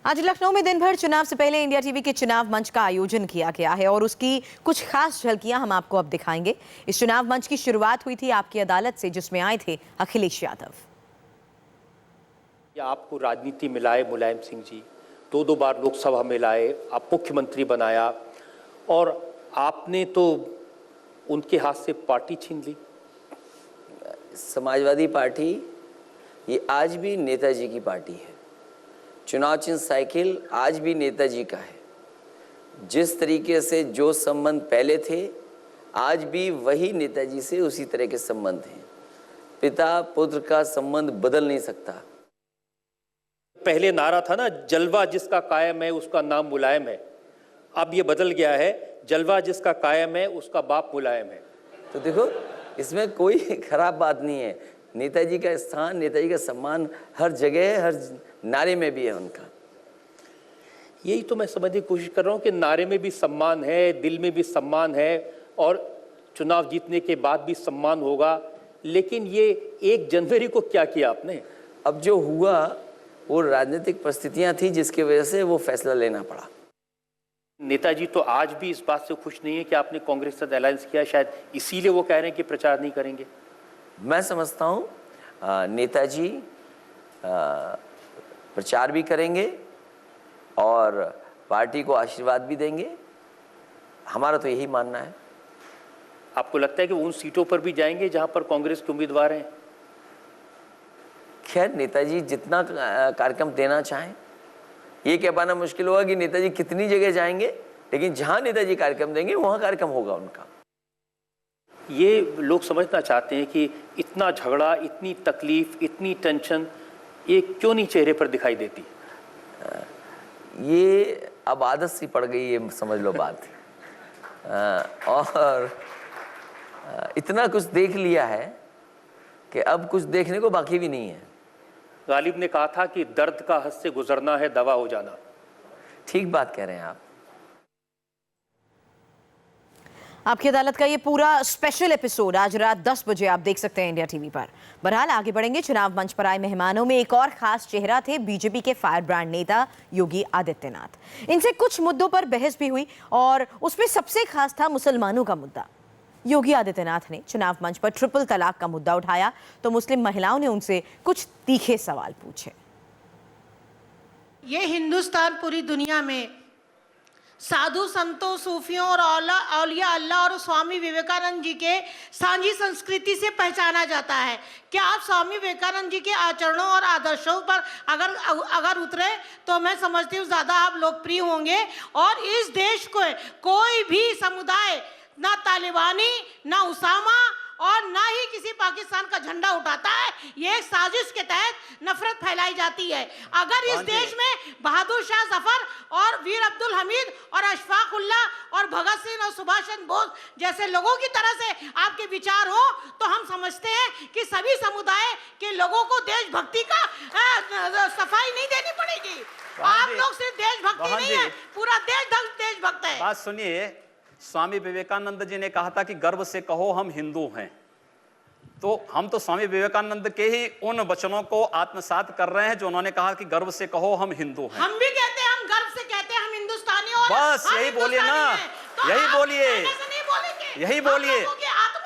आज लखनऊ में दिन भर चुनाव से पहले इंडिया टीवी के चुनाव मंच का आयोजन किया गया है और उसकी कुछ खास झलकियां हम आपको अब दिखाएंगे। इस चुनाव मंच की शुरुआत हुई थी आपकी अदालत से, जिसमें आए थे अखिलेश यादव। आपको राजनीति में लाए मुलायम सिंह जी, दो बार लोकसभा में लाए, आप मुख्यमंत्री बनाया और आपने तो उनके हाथ से पार्टी छीन ली। समाजवादी पार्टी ये आज भी नेताजी की पार्टी है। चुनाव चिन्ह साइकिल आज भी नेताजी का है। जिस तरीके से जो संबंध पहले थे, आज भी वही नेताजी से उसी तरह के संबंध हैं। पिता पुत्र का संबंध बदल नहीं सकता। पहले नारा था ना, जलवा जिसका कायम है उसका नाम मुलायम है। अब ये बदल गया है, जलवा जिसका कायम है उसका बाप मुलायम है। तो देखो, इसमें कोई खराब बात नहीं है। नेताजी का स्थान, नेताजी का सम्मान हर जगह है, हर नारे में भी है उनका। यही तो मैं समझने की कोशिश कर रहा हूँ कि नारे में भी सम्मान है, दिल में भी सम्मान है और चुनाव जीतने के बाद भी सम्मान होगा। लेकिन ये 1 जनवरी को क्या किया आपने? अब जो हुआ वो राजनीतिक परिस्थितियां थी जिसकी वजह से वो फैसला लेना पड़ा। नेताजी तो आज भी इस बात से खुश नहीं है कि आपने कांग्रेस से अलायंस किया, शायद इसीलिए वो कह रहे हैं कि प्रचार नहीं करेंगे। मैं समझता हूँ नेताजी प्रचार भी करेंगे और पार्टी को आशीर्वाद भी देंगे। हमारा तो यही मानना है। आपको लगता है कि वो उन सीटों पर भी जाएंगे जहां पर कांग्रेस के उम्मीदवार हैं? खैर, नेताजी जितना कार्यक्रम देना चाहें, ये कह पाना मुश्किल होगा कि नेताजी कितनी जगह जाएंगे, लेकिन जहां नेताजी कार्यक्रम देंगे वहां कार्यक्रम होगा उनका। ये लोग समझना चाहते हैं कि इतना झगड़ा, इतनी तकलीफ, इतनी टेंशन ये क्यों नहीं चेहरे पर दिखाई देती? ये अब आदत सी पड़ गई है, समझ लो बात। और इतना कुछ देख लिया है कि अब कुछ देखने को बाकी भी नहीं है। गालिब ने कहा था कि दर्द का हद से गुजरना है दवा हो जाना। ठीक बात कह रहे हैं आप। आपकी अदालत का ये पूरा स्पेशल एपिसोड आज रात 10 बजे आप देख सकते हैं इंडिया टीवी पर। बहरहाल आगे बढ़ेंगे। चुनाव मंच पर आए मेहमानों में एक और खास चेहरा थे बीजेपी के फायर ब्रांड नेता योगी आदित्यनाथ। इनसे कुछ मुद्दों पर बहस भी हुई और उसमें सबसे खास था मुसलमानों का मुद्दा। योगी आदित्यनाथ ने चुनाव मंच पर ट्रिपल तलाक का मुद्दा उठाया तो मुस्लिम महिलाओं ने उनसे कुछ तीखे सवाल पूछे। ये हिंदुस्तान पूरी दुनिया में साधु संतों, सूफियों और औलिया अल्लाह और स्वामी विवेकानंद जी के सांझी संस्कृति से पहचाना जाता है। क्या आप स्वामी विवेकानंद जी के आचरणों और आदर्शों पर अगर उतरे तो मैं समझती हूँ ज़्यादा आप लोकप्रिय होंगे। और इस देश को कोई भी समुदाय, ना तालिबानी, ना उसामा और ना ही किसी पाकिस्तान का झंडा उठाता है। ये एक साजिश के तहत नफरत फैलाई जाती है। अगर इस देश में बहादुर शाह जफर और वीर अब्दुल हमीद और अशफाक उल्लाह और भगत सिंह और सुभाष चंद्र बोस जैसे लोगों की तरह से आपके विचार हो तो हम समझते हैं कि सभी समुदाय के लोगों को देशभक्ति का सफाई नहीं देनी पड़ेगी। आप लोग सिर्फ देशभक्ति नहीं है, पूरा देशभक्त है। बात सुनिए, स्वामी विवेकानंद जी ने कहा था कि गर्व से कहो हम हिंदू हैं। तो हम तो स्वामी विवेकानंद के ही उन वचनों को आत्मसात कर रहे हैं जो उन्होंने कहा कि गर्व से कहो हम हिंदू हैं। हम भी कहते हैं, हम गर्व से कहते हैं हम हिंदुस्तानी। और बस यही बोलिए ना, तो यही बोलिए, यही बोलिए।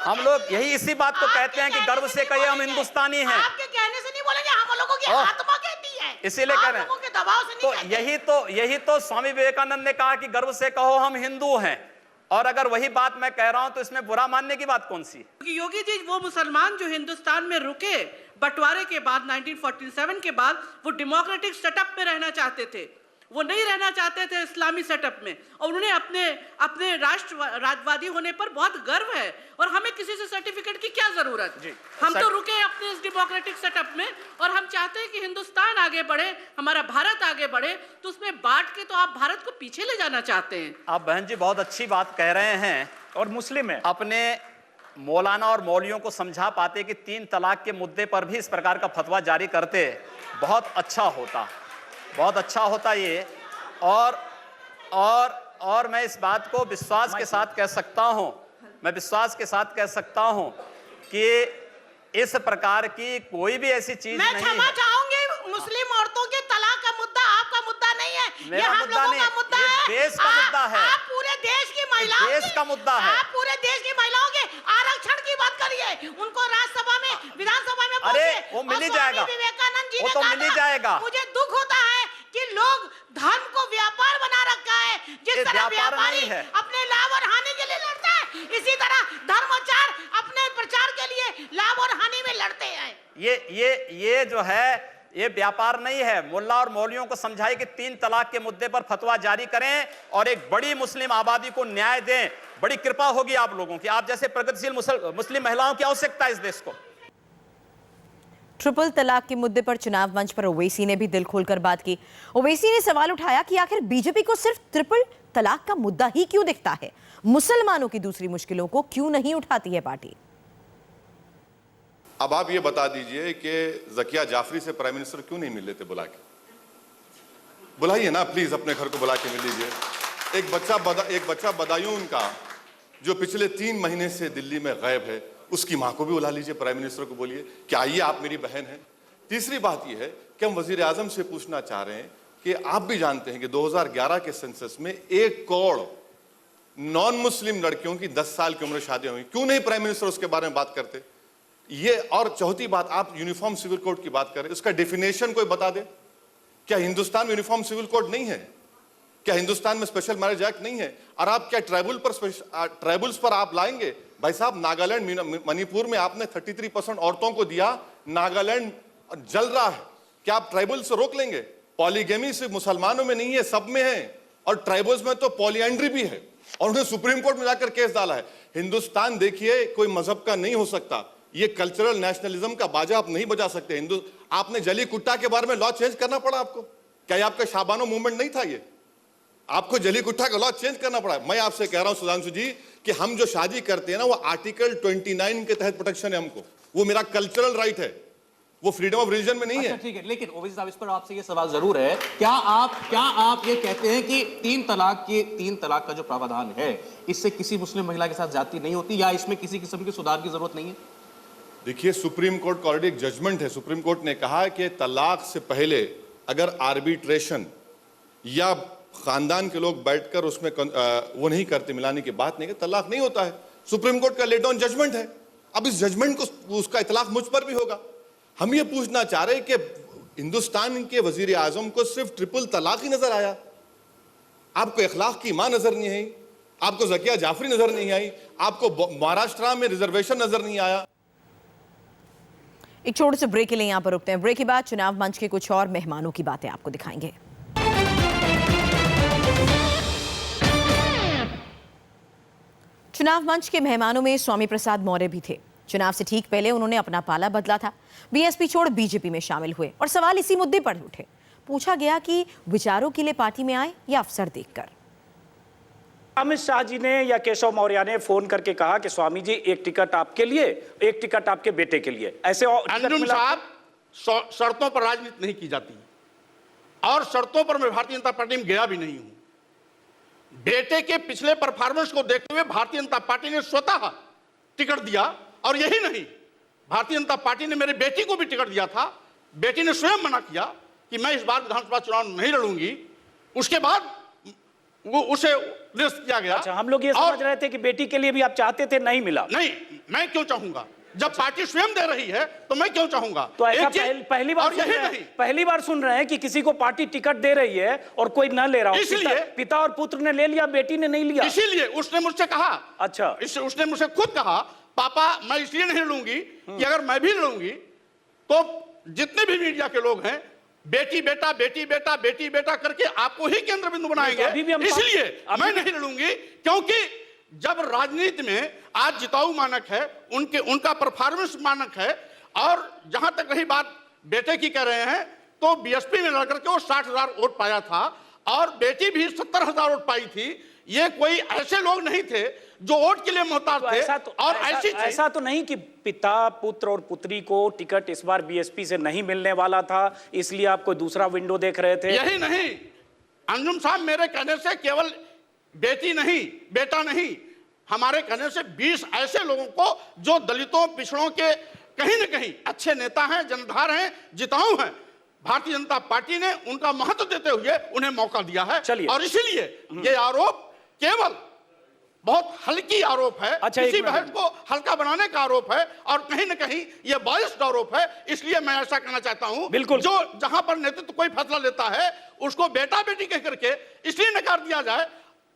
हम लोग यही इसी बात को कहते हैं कि गर्व से कहिए हम हिंदुस्तानी हैं। आपके कहने से नहीं बोलेंगे, हम लोगों की आत्मा कहती है, इसीलिए कह रहे हैं। दबाव से नहीं तो यही तो स्वामी विवेकानंद ने कहा कि गर्व से कहो हम हिंदू हैं। और अगर वही बात मैं कह रहा हूं तो इसमें बुरा मानने की बात कौन सी? योगी जी वो मुसलमान जो हिंदुस्तान में रुके बंटवारे के बाद 1947 के बाद, वो डेमोक्रेटिक सेटअप में रहना चाहते थे। वो नहीं रहना चाहते थे इस्लामी सेटअप में। और उन्हें अपने राष्ट्रवादी होने पर बहुत गर्व है और हमें किसी से सर्टिफिकेट की क्या जरूरत? हम तो रुके अपने इस डेमोक्रेटिक सेटअप में और हम चाहते हैं कि हिंदुस्तान आगे बढ़े, हमारा भारत आगे बढ़े। तो उसमें बांट के तो आप भारत को पीछे ले जाना चाहते हैं। आप बहन जी बहुत अच्छी बात कह रहे हैं और मुस्लिम है। अपने मौलाना और मौलियों को समझा पाते कि 3 तलाक के मुद्दे पर भी इस प्रकार का फतवा जारी करते, बहुत अच्छा होता, बहुत अच्छा होता ये। और मैं इस बात को विश्वास के साथ कह सकता हूं, मैं विश्वास के साथ कह सकता हूं कि इस प्रकार की कोई भी ऐसी चीज नहीं है। मैं क्षमा चाहूंगी, मुस्लिम औरतों के तलाक का मुद्दा आपका मुद्दा नहीं है। मेरा हम मुद्दा लोगों नहीं, का मुद्दा ये है। देश का मुद्दा है। आप पूरे देश की महिलाओं देश की- का मुद्दा है। आप पूरे देश की महिलाओं के आरक्षण की बात करिए, उनको राज्यसभा में, विधानसभा में अरे, पहुंचे। वो मिल ही और स्वामी जाएगा। विवेकानंद जी वो ने तो कहा मिल ही था, जाएगा। मुझे दुख होता है कि लोग धर्म को व्यापार बना रखा है। जिस ये तरह व्यापार व्यापारी नहीं है। अपने लाभ और हानि के लिए लड़ता है, इसी तरह धर्माचार अपने प्रचार के लिए लाभ और हानि में लड़ते हैं। ये जो है, ये व्यापार नहीं है। मुल्ला और मौलवियों को समझाइए कि 3 तलाक के मुद्दे पर फतवा जारी करें और एक बड़ी मुस्लिम आबादी को न्याय दें। बड़ी कृपा होगी आप लोगों की। आप जैसे प्रगतिशील मुस्लिम महिलाओं की आवश्यकता है इस देश को। ट्रिपल तलाक के मुद्दे पर चुनाव मंच पर ओवैसी ने भी दिल खोलकर बात की। ओवैसी ने सवाल उठाया कि आखिर बीजेपी को सिर्फ ट्रिपल तलाक का मुद्दा ही क्यों दिखता है, मुसलमानों की दूसरी मुश्किलों को क्यों नहीं उठाती है पार्टी। अब आप ये बता दीजिए कि ज़किया जाफरी से प्राइम मिनिस्टर क्यों नहीं मिल लेते बुला के? बुलाइए ना प्लीज, अपने घर को बुला के मिल लीजिए। एक बच्चा बदायूं का जो पिछले 3 महीने से दिल्ली में गायब है, उसकी मां को भी बुला लीजिए, प्राइम मिनिस्टर को बोलिए कि आइए, आप मेरी बहन हैं। तीसरी बात यह है कि हम वजीर आजम से पूछना चाह रहे हैं कि आप भी जानते हैं कि 2011 के सेंसस में 1 करोड़ नॉन मुस्लिम लड़कियों की 10 साल की उम्र शादी हुई। क्यों नहीं प्राइम मिनिस्टर उसके बारे में बात करते? ये, और चौथी बात, आप यूनिफॉर्म सिविल कोड की बात करें, उसका डेफिनेशन कोई बता दे। क्या हिंदुस्तान में यूनिफॉर्म सिविल कोड नहीं है? क्या हिंदुस्तान में स्पेशल मैरिज एक्ट नहीं है? और आप क्या ट्राइबल्स पर आप लाएंगे? भाई साहब, नागालैंड, मणिपुर में आपने 33% औरतों को दिया, नागालैंड जल रहा है। क्या आप ट्राइबल से रोक लेंगे? पॉलीगेमी सिर्फ मुसलमानों में नहीं है, सब में है, और ट्राइबल्स में तो पॉलीएंड्री भी है, और उन्हें सुप्रीम कोर्ट में जाकर केस डाला है। हिंदुस्तान देखिए कोई मजहब का नहीं हो सकता। ये कल्चरल नेशनलिज्म का बाजा आप नहीं बजा सकते। आपने जली कुट्टा के बारे में लॉ चेंज करना पड़ा आपको? क्या ये आपका शाबानो मूवमेंट नहीं था? ये आपको जली कुट्टा का लॉ चेंज करना पड़ा। मैं आपसे कह रहा हूं सुधांशु जी कि हम जो शादी करते हैं ना, वो आर्टिकल 29 के तहत प्रोटेक्शन है हमको। वो मेरा कल्चरल राइट है, वो फ्रीडम ऑफ रिलीजन में नहीं है। ठीक है, लेकिन ओवैसी साहब, इस पर आपसे ये सवाल जरूर है, क्या आप ये कहते हैं कि 3 तलाक का जो प्रावधान है, इससे किसी मुस्लिम महिला के साथ ज्यादती नहीं होती, या इसमें किसी किस्म की सुधार की जरूरत नहीं है? देखिए, सुप्रीम कोर्ट का ऑलरेडी एक जजमेंट है। सुप्रीम कोर्ट ने कहा कि तलाक से पहले अगर आर्बिट्रेशन या खानदान के लोग बैठकर उसमें वो नहीं करते, मिलाने की बात नहीं है, तलाक नहीं होता है। सुप्रीम कोर्ट का लेट डाउन जजमेंट है। अब इस जजमेंट को, उसका इतलाक मुझ पर भी होगा। हम ये पूछना चाह रहे हैं कि हिंदुस्तान के वजीर आजम को सिर्फ ट्रिपल तलाक ही नजर आया? आपको इखलाक की मां नजर नहीं आई? आपको ज़किया जाफरी नजर नहीं आई? आपको महाराष्ट्र में रिजर्वेशन नजर नहीं आया? एक छोटे से ब्रेक के लिए यहां पर रुकते हैं। ब्रेक के बाद चुनाव मंच के कुछ और मेहमानों की बातें आपको दिखाएंगे। चुनाव मंच के मेहमानों में स्वामी प्रसाद मौर्य भी थे। चुनाव से ठीक पहले उन्होंने अपना पाला बदला था, बीएसपी छोड़ बीजेपी में शामिल हुए और सवाल इसी मुद्दे पर उठे। पूछा गया कि विचारों के लिए पार्टी में आए या अफसर देखकर। अमित शाह जी ने या केशव मौर्य ने फोन करके कहा कि स्वामी जी, एक टिकट आपके लिए, एक टिकट आपके बेटे के लिए। ऐसे अंजुम साहब, शर्तों पर राजनीति नहीं की जाती, और शर्तों पर मैं भारतीय जनता पार्टी में गया भी नहीं हूं। बेटे के पिछले परफॉर्मेंस को देखते हुए भारतीय जनता पार्टी ने स्वतः टिकट दिया, और यही नहीं, भारतीय जनता पार्टी ने मेरे बेटी को भी टिकट दिया था। बेटी ने स्वयं मना किया कि मैं इस बार विधानसभा चुनाव नहीं लड़ूंगी। उसके बाद वो उसे निरस्त किया गया। अच्छा, हम लोग ये समझ रहे थे कि बेटी के लिए भी आप चाहते थे, नहीं मिला। नहीं, मैं क्यों चाहूंगा? जब पार्टी स्वयं दे रही है तो मैं क्यों चाहूंगा? तो ऐसा पहली बार सुन रहे हैं कि किसी को पार्टी टिकट दे रही है और कोई न ले रहा हो। इसलिए पिता और पुत्र ने ले लिया, बेटी ने नहीं लिया। इसीलिए उसने मुझसे कहा, अच्छा, उसने मुझसे खुद कहा, पापा मैं इसलिए नहीं लड़ूंगी कि अगर मैं भी लड़ूंगी तो जितने भी मीडिया के लोग हैं, बेटी बेटा बेटी बेटा बेटी बेटा करके आपको ही केंद्र बिंदु बनाएंगे। इसलिए मैं नहीं लड़ूंगी, क्योंकि जब राजनीति में आज जिताऊ मानक है, उनका परफॉर्मेंस मानक है, और जहां तक रही बात बेटे की कह रहे हैं, तो बीएसपी में लड़कर के वो 60,000 वोट पाया था, और बेटी भी 70,000 वोट पाई थी। ये कोई ऐसे लोग नहीं थे जो वोट के लिए मोहताज थे। ऐसा तो नहीं कि पिता, पुत्र और पुत्री को टिकट इस बार बीएसपी से नहीं मिलने वाला था, इसलिए आप कोई दूसरा विंडो देख रहे थे? यही नहीं अंजुम साहब, मेरे कहने से केवल बेटी नहीं, बेटा नहीं, हमारे कहने से 20 ऐसे लोगों को जो दलितों, पिछड़ों के कहीं न कहीं अच्छे नेता हैं, जनधार हैं, जिताऊ हैं, भारतीय जनता पार्टी ने उनका महत्व देते हुए उन्हें मौका दिया है। चलिए। और इसीलिए ये आरोप केवल बहुत हल्की आरोप है, अच्छा, किसी एक मिनट। बहस को हल्का बनाने का आरोप है और कहीं न कहीं ये बायस्ड आरोप है। इसलिए मैं ऐसा कहना चाहता हूं, बिल्कुल। जो जहां पर नेतृत्व कोई फैसला लेता है उसको बेटा बेटी कह करके इसलिए नकार दिया जाए।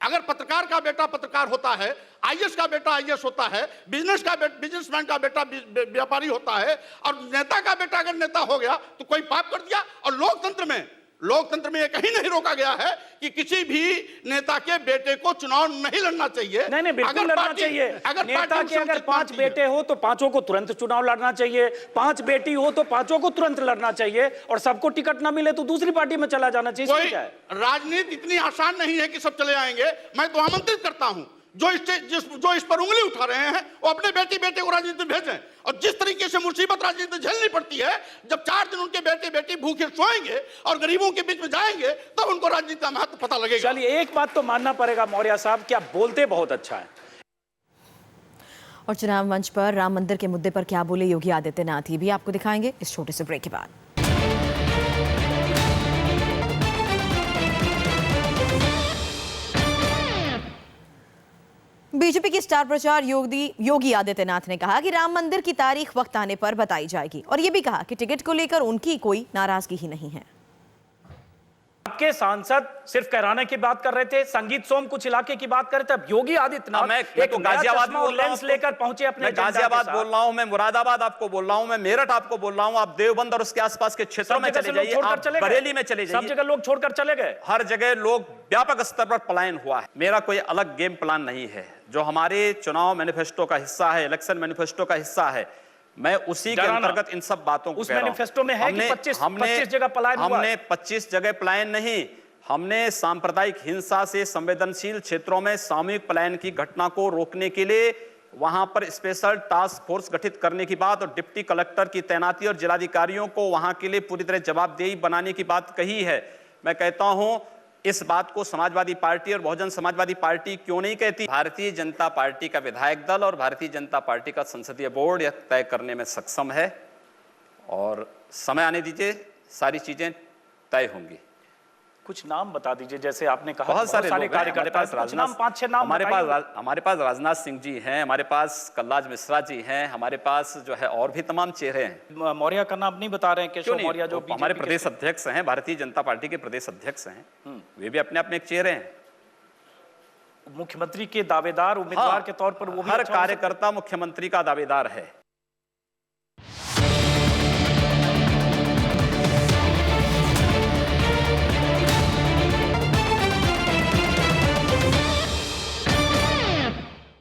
अगर पत्रकार का बेटा पत्रकार होता है, आईएएस का बेटा आईएएस होता है, बिजनेसमैन का बेटा व्यापारी होता है, और नेता का बेटा अगर नेता हो गया तो कोई पाप कर दिया। और लोकतंत्र में ये कहीं नहीं रोका गया है कि किसी भी नेता के बेटे को चुनाव नहीं लड़ना चाहिए। नहीं, बिल्कुल लड़ना चाहिए। अगर नेता के अगर 5 बेटे हो तो 5 को तुरंत चुनाव लड़ना चाहिए, 5 बेटी हो तो 5 को तुरंत लड़ना चाहिए, और सबको टिकट ना मिले तो दूसरी पार्टी में चला जाना चाहिए। कोई राजनीति इतनी आसान नहीं है कि सब चले आएंगे। मैं तो आमंत्रित करता हूं जो इस पर उंगली उठा रहे हैं वो अपने बेटी बेटे को राजनीति में भेजें। और जिस तरीके से मुसीबत राजनीति झेलनी पड़ती है, जब 4 दिन उनके बेटे बेटी भूखे सोएंगे और गरीबों के बीच में जाएंगे तब उनको राजनीति का महत्व पता लगेगा। चलिए, एक बात तो मानना पड़ेगा मौर्य साहब कि आप बोलते बहुत अच्छा है। और चुनाव मंच पर राम मंदिर के मुद्दे पर क्या बोले योगी आदित्यनाथ, ये भी आपको दिखाएंगे इस छोटे से ब्रेक के बाद। बीजेपी के स्टार प्रचार योगी आदित्यनाथ ने कहा कि राम मंदिर की तारीख वक्त आने पर बताई जाएगी, और ये भी कहा कि टिकट को लेकर उनकी कोई नाराजगी ही नहीं है। आपके सांसद सिर्फ कहराने की बात कर रहे थे, संगीत सोम कुछ इलाके की बात कर रहे थे, अब योगी आदित्यनाथ मैं एक तो गाजियाबाद और लेंस लेकर पहुंचे अपने मैं गाजियाबाद बोल रहा हूं, मैं मुरादाबाद आपको बोल रहा हूं, मैं मेरठ आपको बोल रहा हूं, आप देवबंद और उसके आसपास के क्षेत्रों में चले जाइए, आप बरेली में चले जाइए, सब जगह लोग छोड़कर चले गए। हर जगह लोग व्यापक स्तर पर पलायन हुआ है। मेरा कोई अलग गेम प्लान नहीं है, जो हमारे चुनाव मैनिफेस्टो का हिस्सा है, इलेक्शन मैनिफेस्टो का हिस्सा है, मैं उसी के अंतर्गत इन सब बातों को उस मैनिफेस्टो में है कि 25 जगह पलायन हुआ। हमने 25 जगह पलायन नहीं, हमने सांप्रदायिक हिंसा से संवेदनशील क्षेत्रों में सामूहिक पलायन की घटना को रोकने के लिए वहां पर स्पेशल टास्क फोर्स गठित करने की बात और डिप्टी कलेक्टर की तैनाती और जिलाधिकारियों को वहां के लिए पूरी तरह जवाबदेही बनाने की बात कही है। मैं कहता हूं, इस बात को समाजवादी पार्टी और बहुजन समाजवादी पार्टी क्यों नहीं कहती? भारतीय जनता पार्टी का विधायक दल और भारतीय जनता पार्टी का संसदीय बोर्ड यह तय करने में सक्षम है, और समय आने दीजिए, सारी चीजें तय होंगी। कुछ नाम बता दीजिए, जैसे आपने कहा बहुत सारे कार्यकर्ता, कुछ नाम 5-6 नाम हमारे पास राजनाथ सिंह जी हैं, हमारे पास कलराज मिश्रा जी हैं, हमारे पास जो है और भी तमाम चेहरे हैं। मौर्य का नाम नहीं बता रहे हैं, केशव मौर्य जो हमारे प्रदेश अध्यक्ष हैं, भारतीय जनता पार्टी के प्रदेश अध्यक्ष हैं, वे भी अपने अपने एक चेहरे हैं। मुख्यमंत्री के दावेदार उम्मीदवार के तौर पर वो भी हर कार्यकर्ता मुख्यमंत्री का दावेदार है।